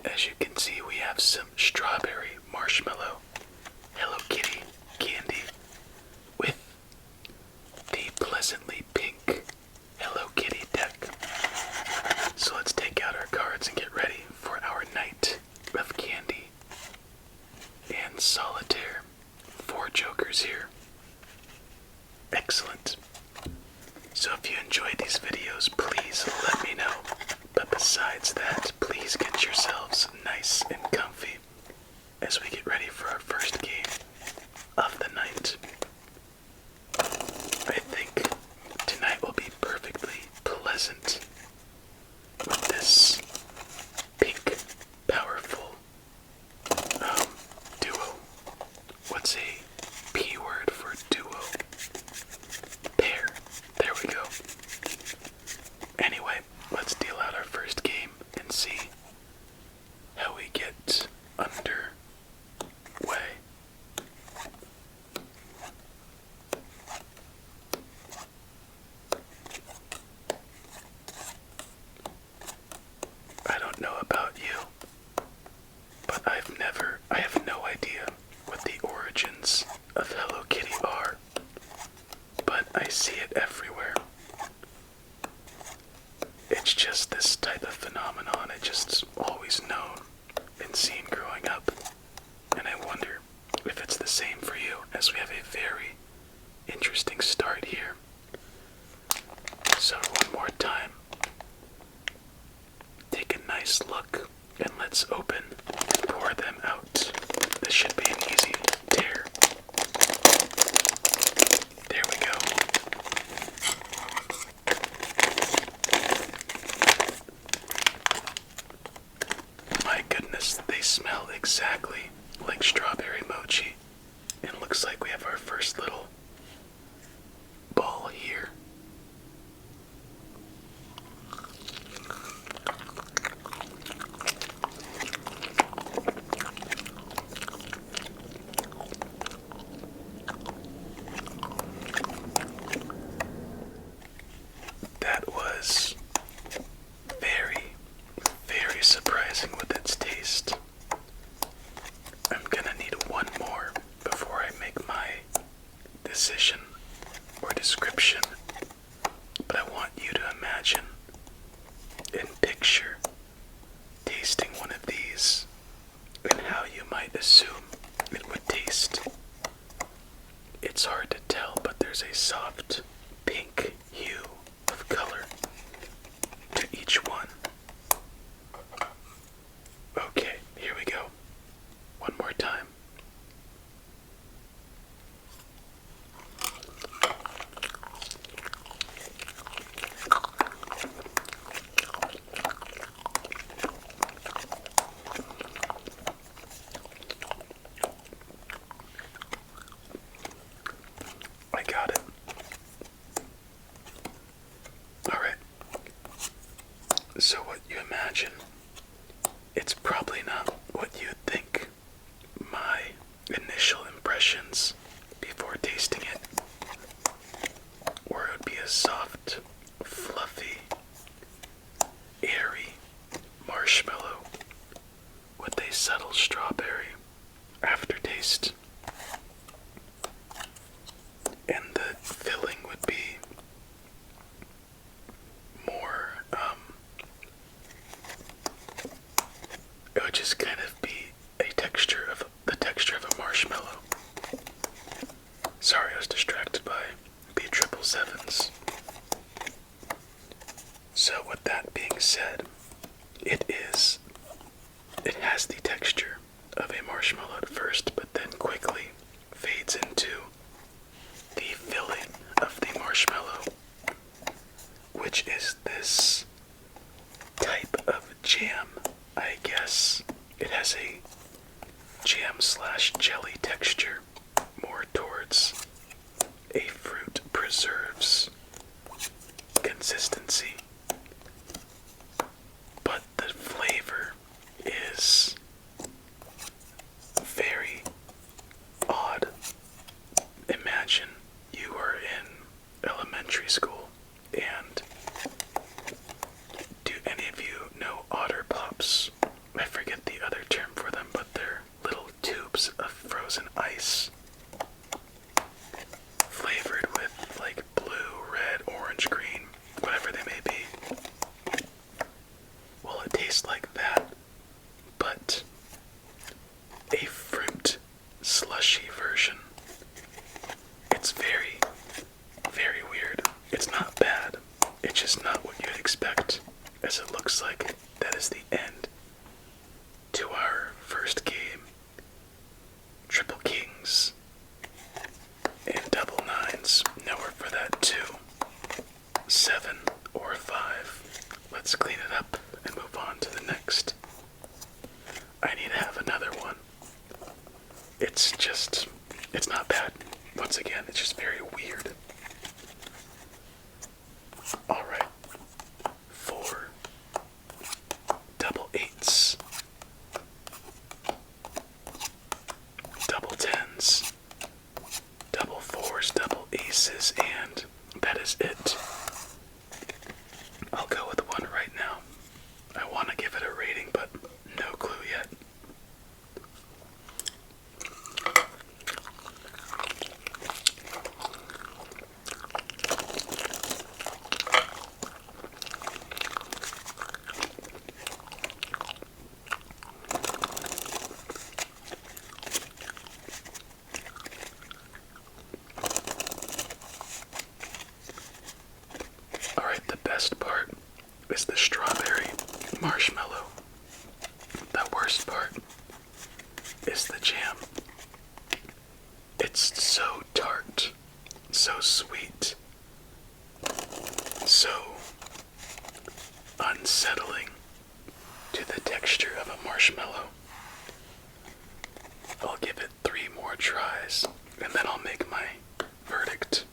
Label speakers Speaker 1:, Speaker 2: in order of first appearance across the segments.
Speaker 1: As you can see, we have some strawberry marshmallow Hello Kitty candy with the pleasantly pink Hello Kitty deck. So let's take out our cards and get ready for our night of candy and solitaire. 4 jokers here. Excellent. So if you enjoyed these videos, please let me know. But besides that, please get yourselves nice and comfy as we get ready for our first game of the night. I think tonight will be perfectly pleasant with this pink, powerful duo. What's a P word for duo? Pair. There we go. Anyway, let's deal out our first game and see how we get underway. I don't know about you, but I have no idea what the origins of Hello Kitty are, but I see it everywhere. It's just this type of phenomenon I just always known and seen growing up, and I wonder if it's the same for you, as we have a very interesting start here. So one more time, take a nice look and let's open and pour them out. This should be an easy tear. There we go. My goodness, they smell exactly like strawberry mochi. And it looks like we have our first little ball here. That was very, very surprising with its taste. I'm gonna need one more before I make my decision or description, but I want you to imagine and picture tasting one of these and how you might assume it would taste. It's hard to tell, but there's a soft pink hue of color to each one. Okay, here we go. One more time. I got it. Alright. So what you imagine, it's probably not what you think. My initial impressions before tasting it were it would be a soft, fluffy, airy marshmallow with a subtle strawberry aftertaste. And the filling would be more, it would just kind of be the texture of a marshmallow. Sorry, I was distracted by B777s. So with that being said, it has the texture of a marshmallow at first, but then quickly fades into the filling of the marshmallow, which is this type of jam, I guess. It has a jam/jelly texture, more towards a fruit preserves consistency. But the flavor is very odd. Imagine you are in elementary school, and do any of you know Otter Pops? I forget looks like that is the end to our first game. Triple kings and double nines. Nowhere for that too. 7 or 5. Let's clean it up and move on to the next. I need to have another one. It's not bad. Once again, it's just very weird. Alright. 4 double 8s. Double 10s. Double 4s, double aces, and that is it. I'll go with one right now. I want to give it a rating, but no clue yet. Alright, the best part is the strawberry marshmallow. The worst part is the jam. It's so tart, so sweet, so unsettling to the texture of a marshmallow. I'll give it 3 more tries, and then I'll make my verdict.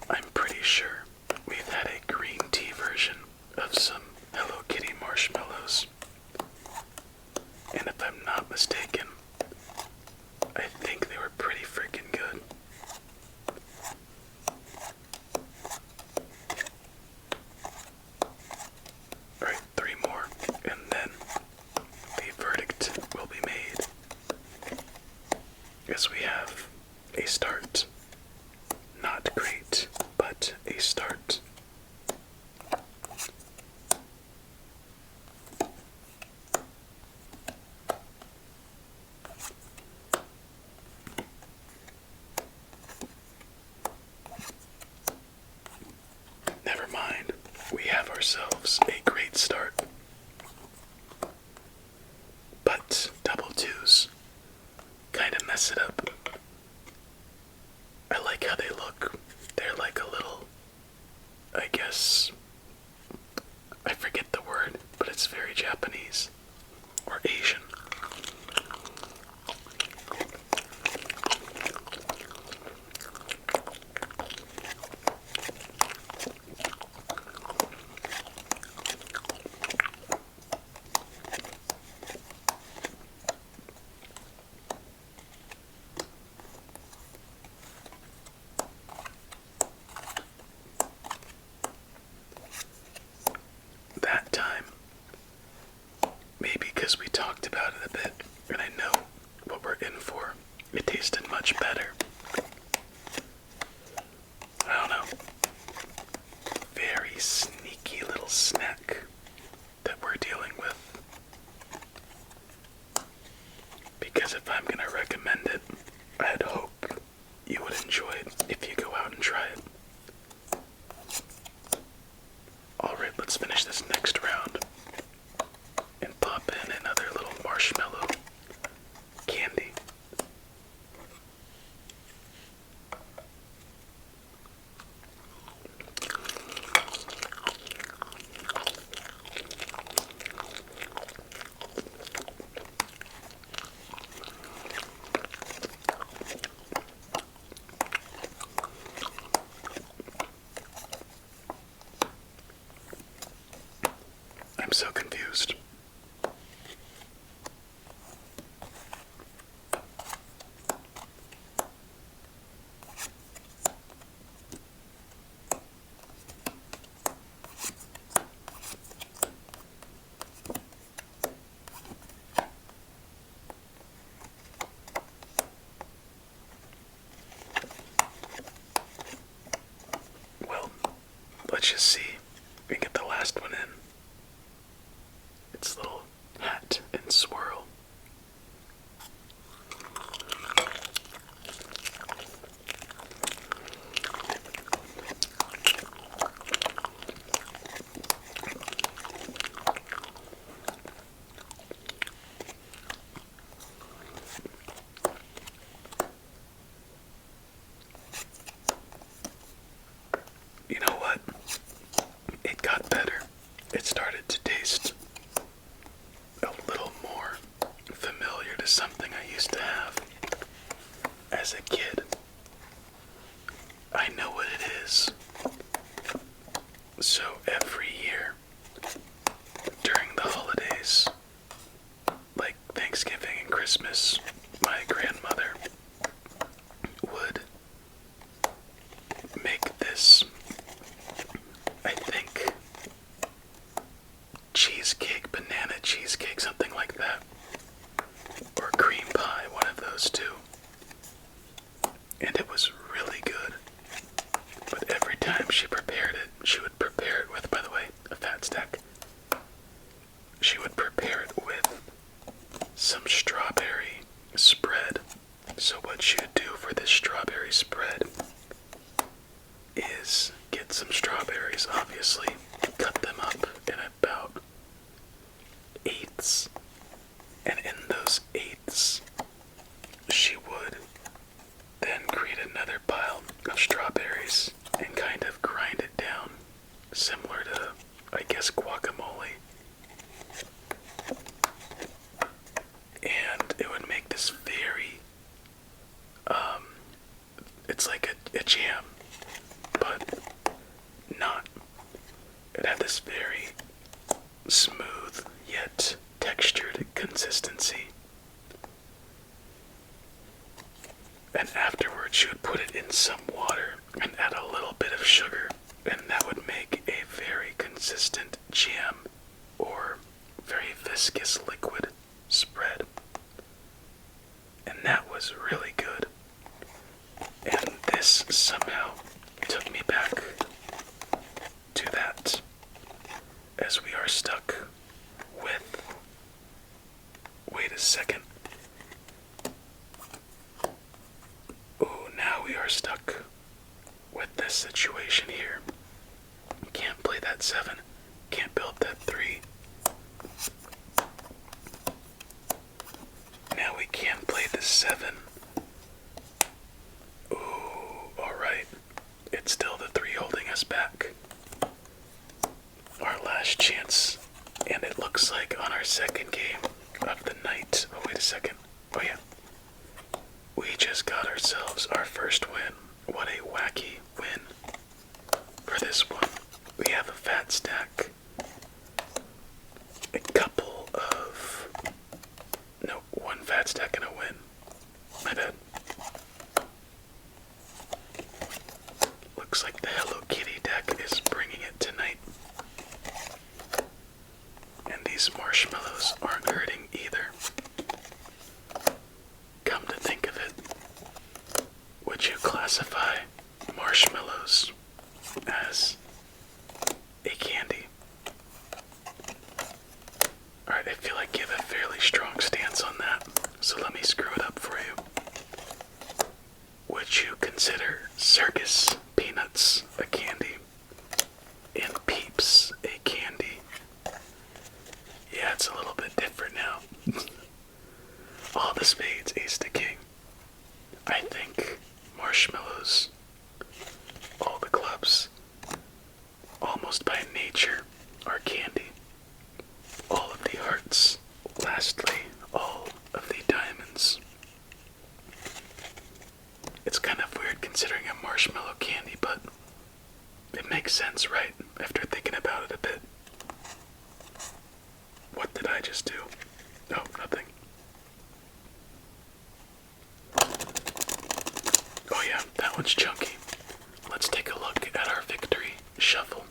Speaker 1: I'm pretty sure we've had a green tea version of some Hello Kitty marshmallows. And if I'm not mistaken, I think they were pretty freaking good. Alright, 3 more, and then the verdict will be made. As we have a start. Not great, but a start. Never mind, we have ourselves a great start. But double 2s kind of mess it up. I like how they look. They're like a little, I guess, I forget the word, but it's very Japanese or Asian. That time, maybe because we talked about it a bit, and I know what we're in for, it tasted much better. I don't know. Very sneaky little snack that we're dealing with. Because if I'm gonna recommend it, I'd hope you would enjoy it if you go out and try it. Alright, let's finish this next round and pop in another little marshmallow candy. I'm so confused. Well, let's just see if we can get the last one in. was something I used to have as a kid. I know what it is. So every year, during the holidays, like Thanksgiving and Christmas, my grandmother would make this, I think, cheesecake, banana cheesecake, something like that, or cream pie, one of those two. And it was really good. But every time she prepared it, she would prepare it with, by the way, a fat stack. She would prepare it with some strawberry spread. So what she would do for this strawberry spread is get some strawberries, obviously, cut them up in about eighths, and in those eighths, she would then create another pile of strawberries and kind of grind it down, similar to, I guess, guacamole. And it would make this very, it's like a jam, but not. It had this very smooth yet textured consistency. And afterwards, she would put it in some water and add a little bit of sugar, and that would make a very consistent jam or very viscous liquid spread. And that was really good. And this somehow took me back to that, as we are stuck with, wait a second. Ooh, now we are stuck with this situation here. Can't play that 7, can't build that 3. Now we can play the 7. Ooh, alright. It's still the 3 holding us back. Our last chance. And it looks like on our second game of the night. Oh, wait a second. Oh, yeah. We just got ourselves our first win. What a wacky win for this one. We have a fat stack. A couple of... No, one fat stack and a win. My bad. Looks like the Hello Kitty deck is bringing it tonight. And these marshmallows aren't hurting either. Come to think of it, would you classify marshmallows as a candy? Alright, I feel like you have a fairly strong stance on that, so let me screw it up for you. Would you consider circus peanuts a candy? And Peeps a candy? Yeah, it's a little bit different now. All the spades, ace to king. I think marshmallows, all the clubs, almost by nature, are candy. All of the hearts, lastly, all of the diamonds. It's kind of weird considering a marshmallow candy, but it makes sense, right? After thinking about it a bit. What did I just do? Oh, nothing. Oh yeah, that one's chunky. Let's take a look at our victory shuffle.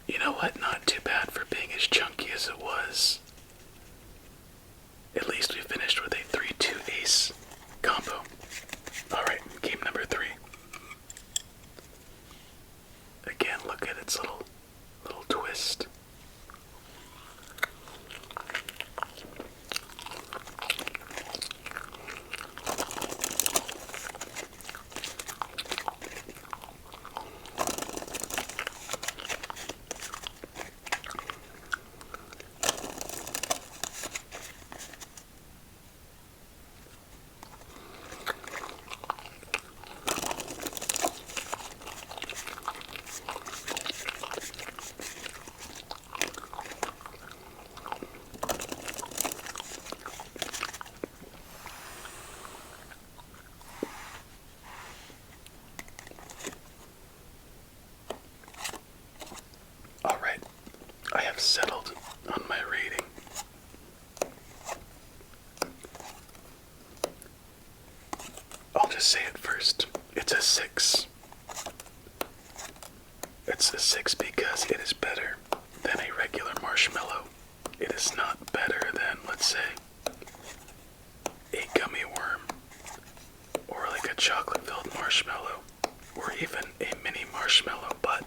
Speaker 1: You know what? Not too bad for being as chunky as it was. At least we finished with a 3-2 ace combo. Alright, game number 3. Again, look at its little twist. I'll just say it first. It's a 6. It's a 6 because it is better than a regular marshmallow. It is not better than, let's say, a gummy worm, or like a chocolate-filled marshmallow, or even a mini marshmallow, but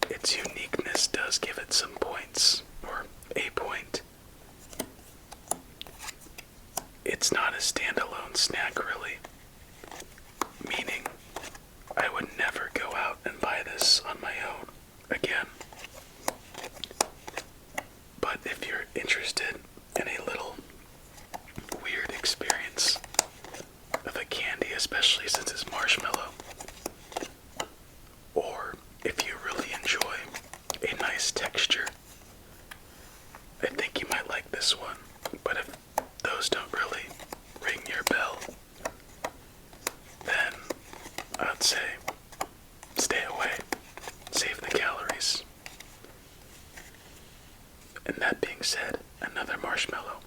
Speaker 1: its uniqueness does give it some points, or a point. It's not a standalone snack, really, meaning I would never go out and buy this on my own again. But if you're interested in a little weird experience of a candy, especially since it's marshmallow, or if you really enjoy a nice texture, I think you might like this one. But if those don't really ring your bell, then I'd say stay away, save the calories. And that being said, another marshmallow.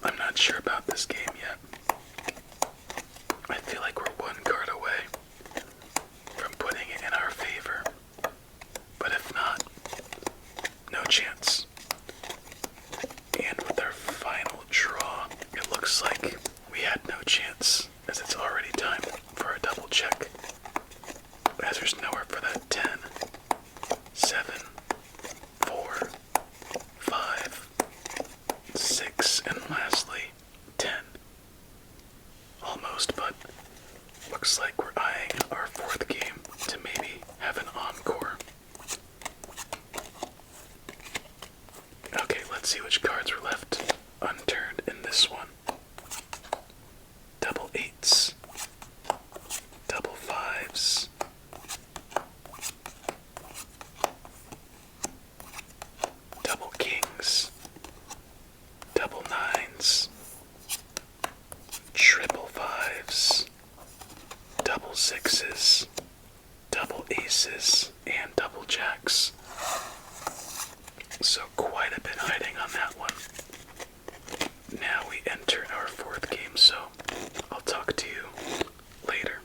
Speaker 1: I'm not sure about this game yet. I feel like we're one card away from putting it in our favor. But if not, no chance. And with our final draw, it looks like we had no chance, as it's already time for a double check. As there's nowhere for that 10, 7, 4, 5, 6, and lastly, 10. Almost, but looks like we're eyeing our fourth game to maybe have an encore. Okay, let's see which cards were left unturned in this one. Double 8s, double 5s, double kings, double 9s, triple 5s, double 6s, double aces, and double jacks. So quite a bit hiding on that one. Now we enter our fourth game, so I'll talk to you later.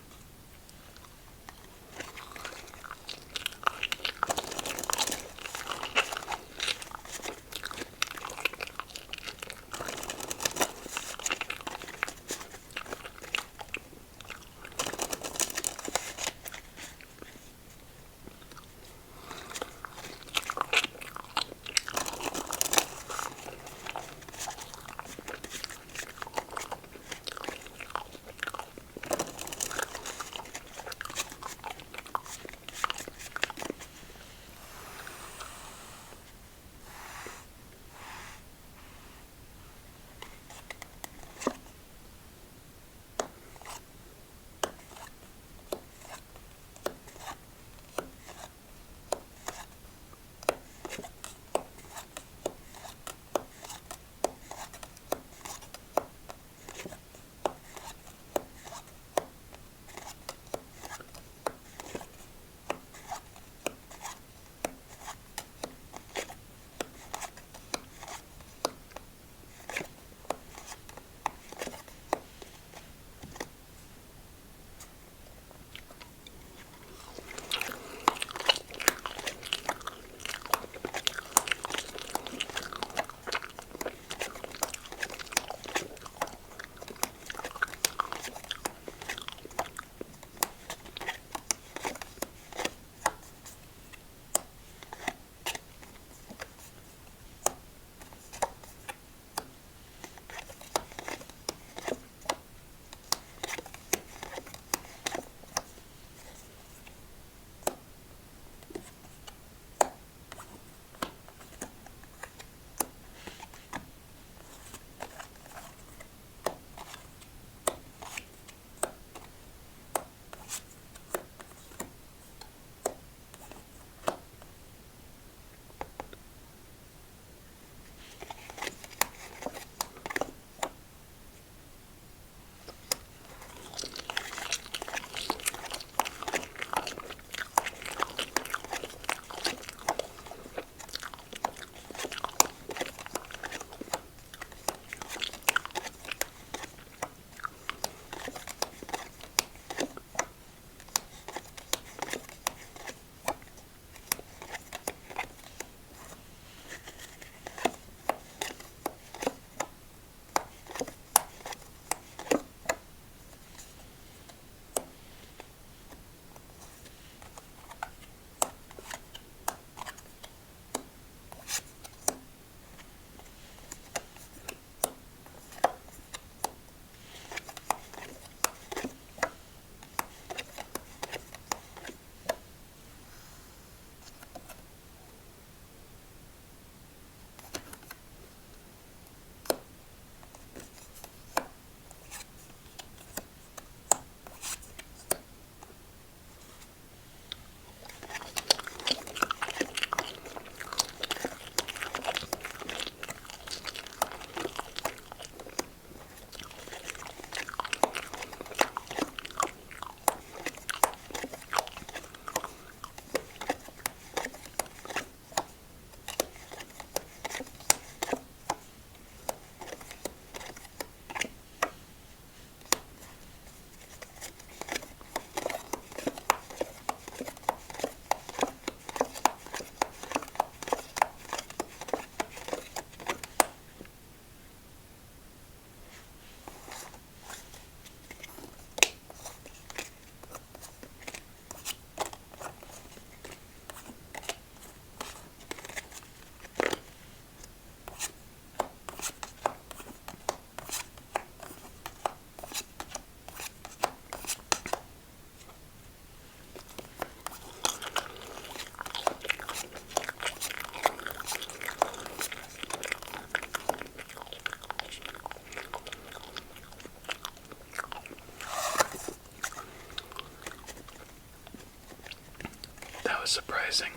Speaker 1: surprising.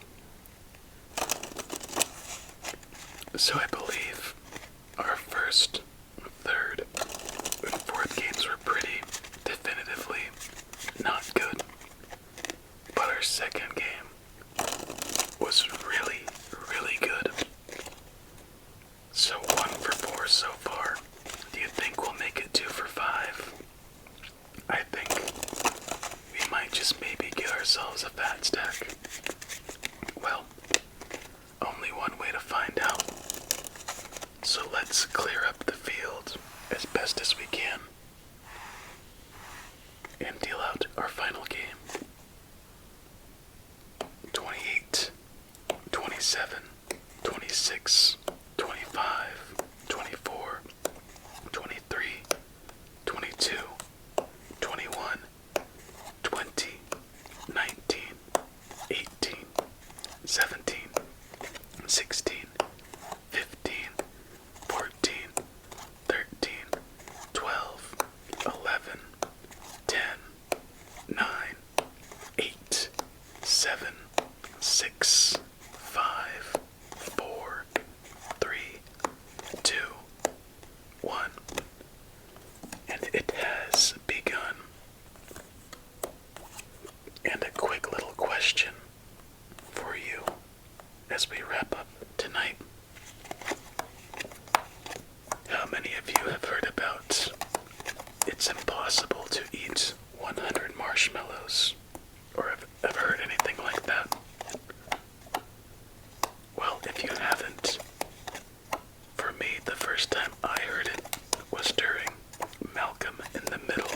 Speaker 1: So I believe our first, third, and fourth games were pretty definitively not good. But our second game was really, really good. So 1 for 4 so far. Do you think we'll make it 2 for 5? I think we might just maybe get ourselves a fat stack. Well, only one way to find out. So let's clear up the field as best as we can and deal out our final game. 28, 27, 26, 25, 24, 23, 22, 21, 20, 19, 18, 17, 16, 15, 14, 13, 12, 11, 10, 9, 8, 7, 6, 5, 4, 3, 2, 1. And it has begun. And a quick little question for you as we wrap up tonight. How many of you have heard about it's impossible to eat 100 marshmallows? Or have ever heard anything like that? Well, if you haven't, for me, the first time I heard it was during Malcolm in the Middle,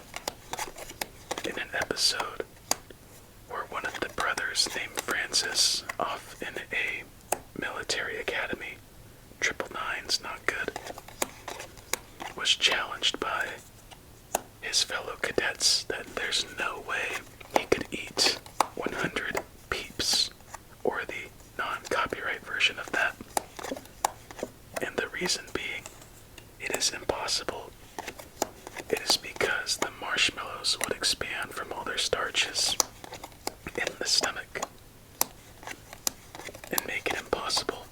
Speaker 1: in an episode where one of the brothers named Francis, off in a military academy, 999's not good, was challenged by his fellow cadets that there's no way he could eat 100 peeps, or the non-copyright version of that. And the reason being, it is impossible. It is because the marshmallows would expand from all their starches in the stomach and make it impossible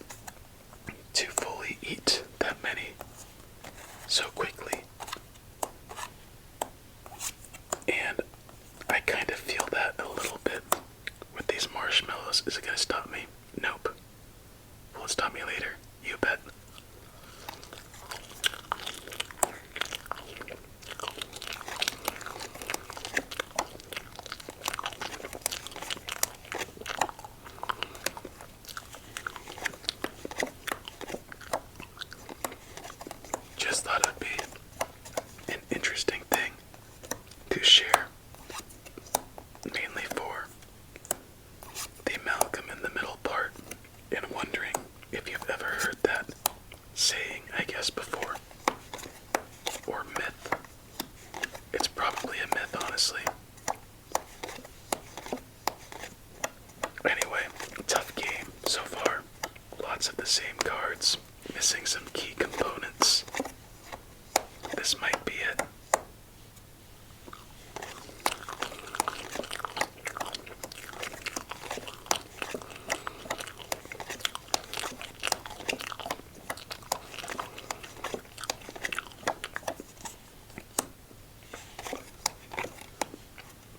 Speaker 1: to fully eat that many so quickly. And I kind of feel that a little bit with these marshmallows. Is it going to stop me? Nope. Will it stop me later? You bet. Just thought it would be an interesting thing to share, mainly for the Malcolm in the Middle part, and wondering if you've ever heard that saying, I guess, before, or myth. It's probably a myth, honestly. Anyway, tough game so far. Lots of the same cards, missing some key components. This might be it.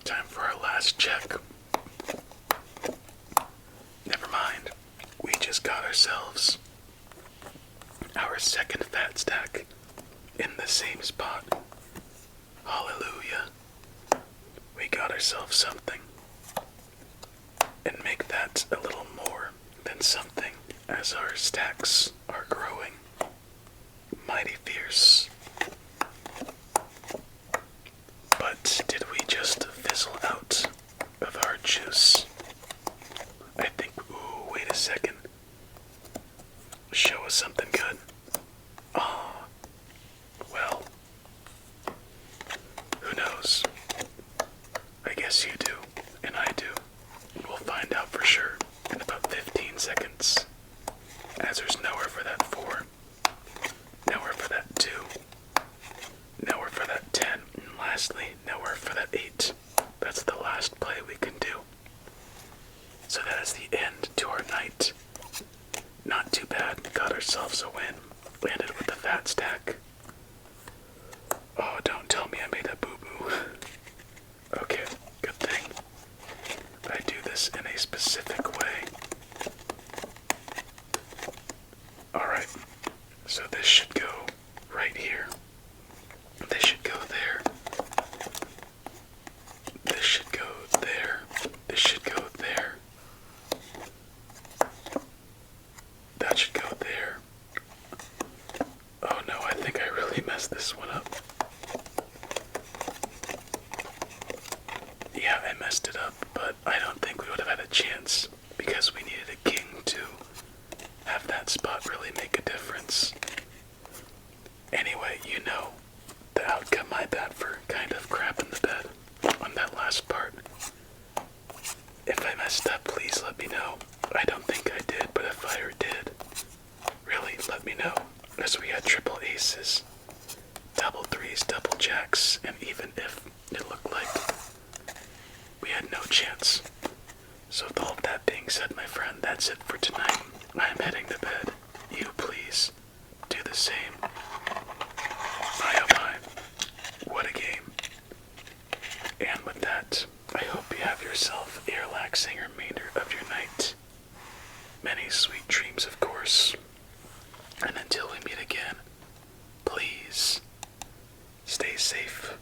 Speaker 1: Time for our last check. Never mind. We just got ourselves our second fat stack in the same spot. Hallelujah. We got ourselves something. And make that a little more than something, as our stacks are growing mighty fierce. But did we just fizzle out of our juice? I think, ooh, wait a second. Show us something good. Ah, well, who knows? I guess you do, and I do. We'll find out for sure in about 15 seconds, as there's nowhere for that 4, nowhere for that 2, nowhere for that 10, and lastly, nowhere for that 8. That's the last play we can do. So So that is the end to our night. Not too bad. Got ourselves a win. Landed with the fat stack. Oh, don't tell me I made a boo-boo. Okay, good thing I do this in a specific way. Alright, so this should go right here. This should go there. This should go there. This should go there. That should go there. Oh no, I think I really messed this one up. Yeah, I messed it up, but I don't think we would have had a chance because we needed a king to have that spot really make a difference. Anyway, you know the outcome. My bad for kind of crapping the bed on that last part. If I messed up, please let me know. I don't think I did, but if I did, really let me know. As we had triple aces, double threes, double jacks, and even if it looked like we had no chance. So with all of that being said, my friend, that's it for tonight. I am heading to bed. You please do the same. My oh my, what a game. And with that, I hope you have yourself a relaxing remainder of your night. Many sweet dreams, of course. And until we meet again, please stay safe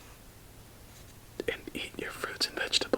Speaker 1: and eat your fruits and vegetables.